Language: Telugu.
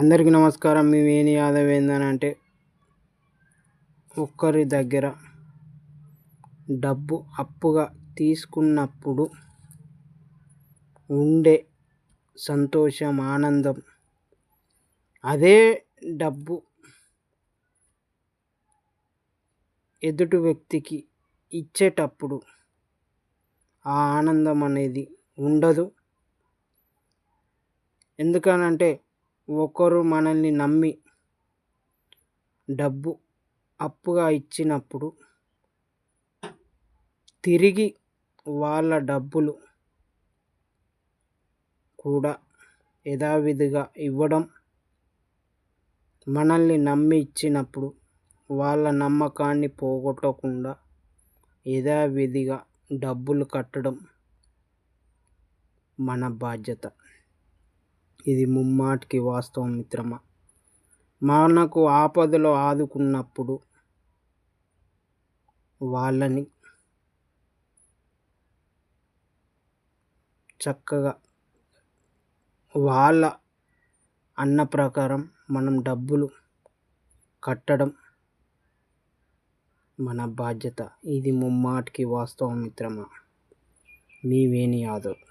అందరికీ నమస్కారం. మీ వేణి యాదవ్ ఏందనంటే, ఒక్కరి దగ్గర డబ్బు అప్పుగా తీసుకున్నప్పుడు ఉండే సంతోషం, ఆనందం, అదే డబ్బు ఎదుటి వ్యక్తికి ఇచ్చేటప్పుడు ఆ ఆనందం అనేది ఉండదు. ఎందుకనంటే ఒకరు మనల్ని నమ్మి డబ్బు అప్పుగా ఇచ్చినప్పుడు తిరిగి వాళ్ళ డబ్బులు కూడా యథావిధిగా ఇవ్వడం, మనల్ని నమ్మి ఇచ్చినప్పుడు వాళ్ళ నమ్మకాన్ని పోగొట్టకుండా యథావిధిగా డబ్బులు కట్టడం మన బాధ్యత. ఇది ముమ్మాటికి వాస్తవం మిత్రమా. మనకు ఆపదలో ఆదుకున్నప్పుడు వాళ్ళని చక్కగా వాళ్ళ అన్న ప్రకారం మనం డబ్బులు కట్టడం మన బాధ్యత. ఇది ముమ్మాటికి వాస్తవం మిత్రమా. మీ వేణి యాదవ్.